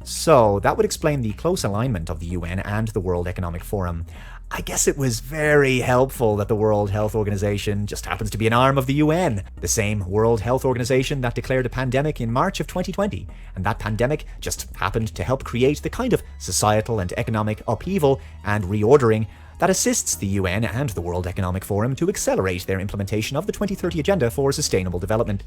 So that would explain the close alignment of the UN and the World Economic Forum. I guess it was very helpful that the World Health Organization just happens to be an arm of the UN, the same World Health Organization that declared a pandemic in March of 2020, and that pandemic just happened to help create the kind of societal and economic upheaval and reordering that assists the UN and the World Economic Forum to accelerate their implementation of the 2030 Agenda for Sustainable Development.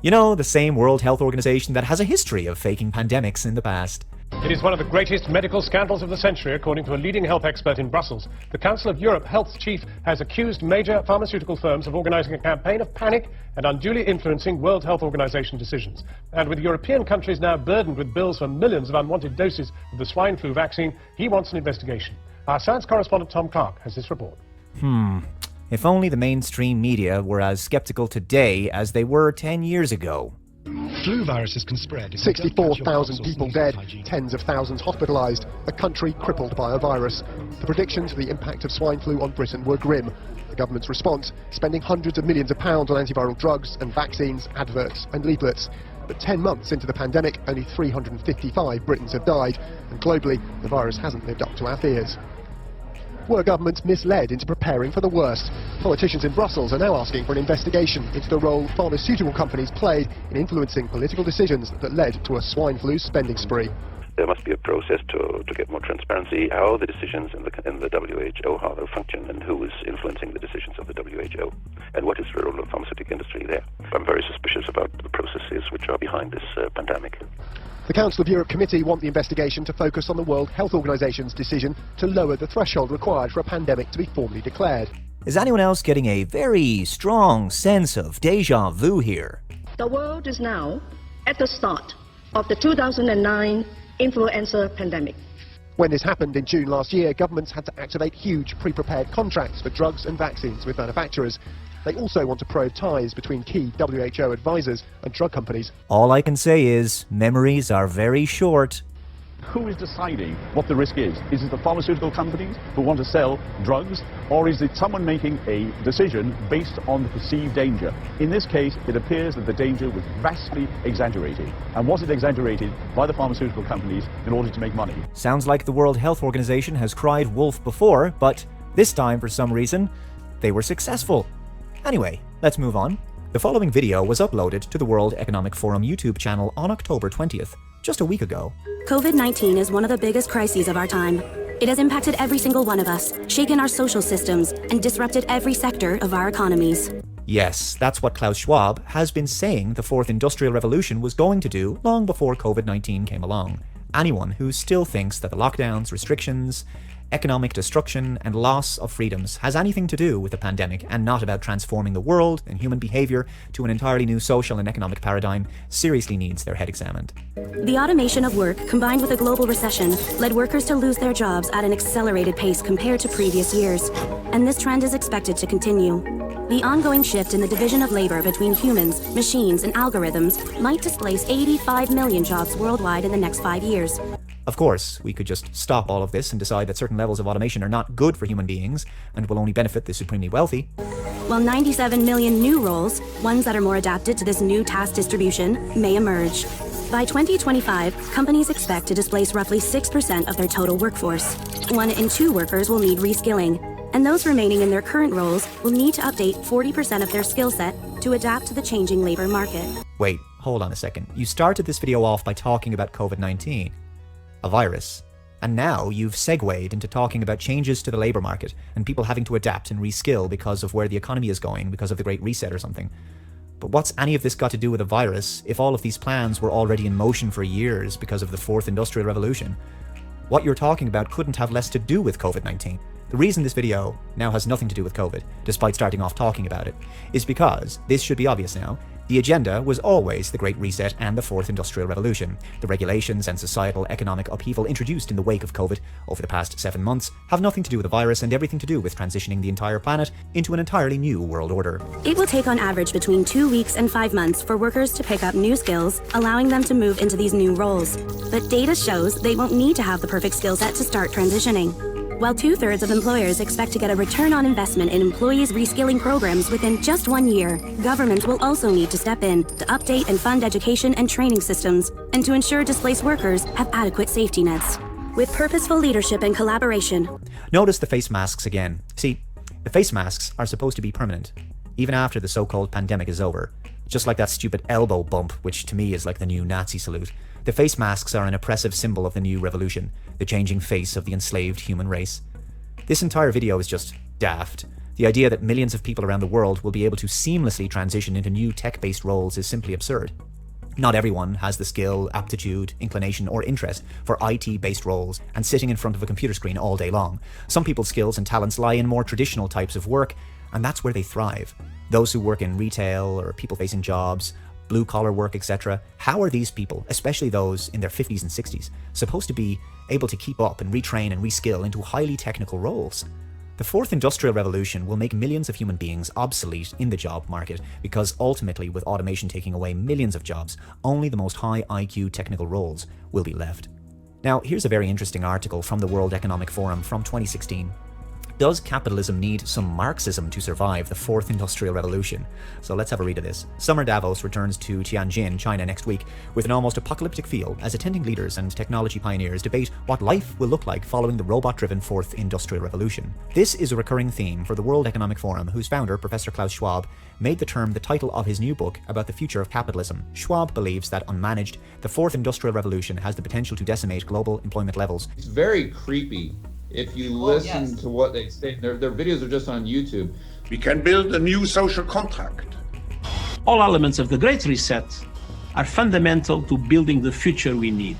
You know, the same World Health Organization that has a history of faking pandemics in the past. It is one of the greatest medical scandals of the century, according to a leading health expert in Brussels. The Council of Europe health chief has accused major pharmaceutical firms of organizing a campaign of panic and unduly influencing World Health Organization decisions. And with European countries now burdened with bills for millions of unwanted doses of the swine flu vaccine, he wants an investigation. Our science correspondent Tom Clark has this report. If only the mainstream media were as skeptical today as they were 10 years ago. Flu viruses can spread. 64,000 people dead, tens of thousands hospitalised, a country crippled by a virus. The predictions for the impact of swine flu on Britain were grim. The government's response, spending hundreds of millions of pounds on antiviral drugs and vaccines, adverts and leaflets. But 10 months into the pandemic, only 355 Britons have died, and globally, the virus hasn't lived up to our fears. Were governments misled into preparing for the worst? Politicians in Brussels are now asking for an investigation into the role pharmaceutical companies played in influencing political decisions that led to a swine flu spending spree. There must be a process to get more transparency, how the decisions in the WHO, how they function, and who is influencing the decisions of the WHO, and what is the role of the pharmaceutical industry there. I'm very suspicious about the processes which are behind this pandemic. The Council of Europe Committee want the investigation to focus on the World Health Organization's decision to lower the threshold required for a pandemic to be formally declared. Is anyone else getting a very strong sense of déjà vu here? The world is now at the start of the 2009 influenza pandemic. When this happened in June last year, governments had to activate huge pre-prepared contracts for drugs and vaccines with manufacturers. They also want to probe ties between key WHO advisors and drug companies. All I can say is, memories are very short. Who is deciding what the risk is? Is it the pharmaceutical companies who want to sell drugs, or is it someone making a decision based on the perceived danger? In this case, it appears that the danger was vastly exaggerated. And was it exaggerated by the pharmaceutical companies in order to make money? Sounds like the World Health Organization has cried wolf before, but this time, for some reason, they were successful. Anyway, let's move on. The following video was uploaded to the World Economic Forum YouTube channel on October 20th, just a week ago. COVID-19 is one of the biggest crises of our time. It has impacted every single one of us, shaken our social systems, and disrupted every sector of our economies. Yes, that's what Klaus Schwab has been saying the Fourth Industrial Revolution was going to do long before COVID-19 came along. Anyone who still thinks that the lockdowns, restrictions, economic destruction, and loss of freedoms has anything to do with the pandemic and not about transforming the world and human behavior to an entirely new social and economic paradigm seriously needs their head examined. The automation of work, combined with a global recession, led workers to lose their jobs at an accelerated pace compared to previous years. And this trend is expected to continue. The ongoing shift in the division of labor between humans, machines, and algorithms might displace 85 million jobs worldwide in the next 5 years. Of course, we could just stop all of this and decide that certain levels of automation are not good for human beings and will only benefit the supremely wealthy. While 97 million new roles, ones that are more adapted to this new task distribution, may emerge. By 2025, companies expect to displace roughly 6% of their total workforce. 1 in 2 workers will need reskilling, and those remaining in their current roles will need to update 40% of their skill set to adapt to the changing labor market. Wait, hold on a second. You started this video off by talking about COVID-19. A virus. And now you've segued into talking about changes to the labor market and people having to adapt and reskill because of where the economy is going, because of the Great Reset or something. But what's any of this got to do with a virus if all of these plans were already in motion for years because of the Fourth Industrial Revolution? What you're talking about couldn't have less to do with COVID-19. The reason this video now has nothing to do with COVID, despite starting off talking about it, is because, this should be obvious now, the agenda was always the Great Reset and the Fourth Industrial Revolution. The regulations and societal economic upheaval introduced in the wake of COVID over the past 7 months have nothing to do with the virus and everything to do with transitioning the entire planet into an entirely new world order. It will take on average between 2 weeks and 5 months for workers to pick up new skills, allowing them to move into these new roles. But data shows they won't need to have the perfect skill set to start transitioning. While 2/3 of employers expect to get a return on investment in employees' reskilling programs within just 1 year, governments will also need to step in to update and fund education and training systems, and to ensure displaced workers have adequate safety nets. With purposeful leadership and collaboration. Notice the face masks again. See, the face masks are supposed to be permanent, even after the so-called pandemic is over. Just like that stupid elbow bump, which to me is like the new Nazi salute. The face masks are an oppressive symbol of the new revolution, the changing face of the enslaved human race. This entire video is just daft. The idea that millions of people around the world will be able to seamlessly transition into new tech-based roles is simply absurd. Not everyone has the skill, aptitude, inclination, or interest for IT-based roles and sitting in front of a computer screen all day long. Some people's skills and talents lie in more traditional types of work, and that's where they thrive. Those who work in retail or people-facing jobs, blue-collar work, etc. How are these people, especially those in their 50s and 60s, supposed to be able to keep up and retrain and reskill into highly technical roles? The fourth industrial revolution will make millions of human beings obsolete in the job market because ultimately, with automation taking away millions of jobs, only the most high IQ technical roles will be left. Now, here's a very interesting article from the World Economic Forum from 2016. Does capitalism need some Marxism to survive the fourth industrial revolution? So let's have a read of this. Summer Davos returns to Tianjin, China next week with an almost apocalyptic feel as attending leaders and technology pioneers debate what life will look like following the robot-driven fourth industrial revolution. This is a recurring theme for the World Economic Forum, whose founder, Professor Klaus Schwab, made the term the title of his new book about the future of capitalism. Schwab believes that unmanaged, the fourth industrial revolution has the potential to decimate global employment levels. It's very creepy. If you listen to what they say, their videos are just on YouTube. We can build a new social contract. All elements of the Great Reset are fundamental to building the future we need.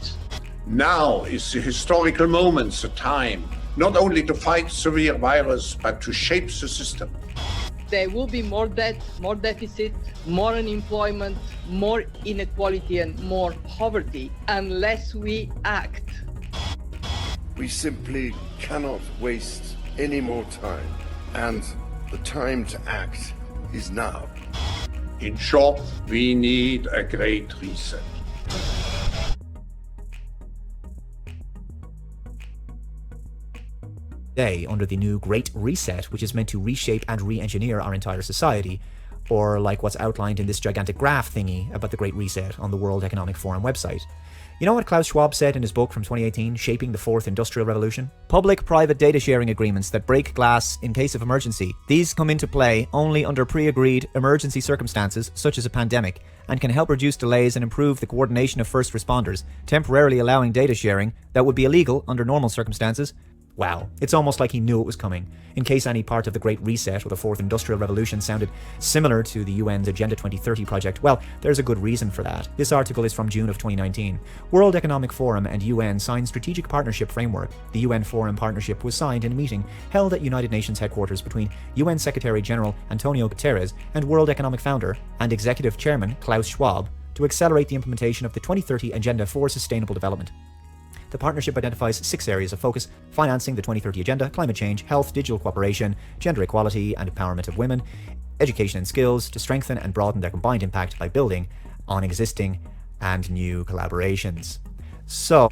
Now is the historical moment, the time, not only to fight severe virus, but to shape the system. There will be more debt, more deficit, more unemployment, more inequality, and more poverty unless we act. We simply cannot waste any more time, and the time to act is now. In short, we need a great reset. Today, under the new Great Reset, which is meant to reshape and re-engineer our entire society, or like what's outlined in this gigantic graph thingy about the Great Reset on the World Economic Forum website. You know what Klaus Schwab said in his book from 2018, Shaping the Fourth Industrial Revolution? Public-private data sharing agreements that break glass in case of emergency. These come into play only under pre-agreed emergency circumstances, such as a pandemic, and can help reduce delays and improve the coordination of first responders, temporarily allowing data sharing that would be illegal under normal circumstances. Wow, it's almost like he knew it was coming. In case any part of the Great Reset or the Fourth Industrial Revolution sounded similar to the UN's Agenda 2030 project, well, there's a good reason for that. This article is from June of 2019. World Economic Forum and UN signed Strategic Partnership Framework. The UN Forum Partnership was signed in a meeting held at United Nations headquarters between UN Secretary General Antonio Guterres and World Economic Founder and Executive Chairman Klaus Schwab to accelerate the implementation of the 2030 Agenda for Sustainable Development. The partnership identifies 6 areas of focus: financing the 2030 Agenda, climate change, health, digital cooperation, gender equality and empowerment of women, education and skills, to strengthen and broaden their combined impact by building on existing and new collaborations. So,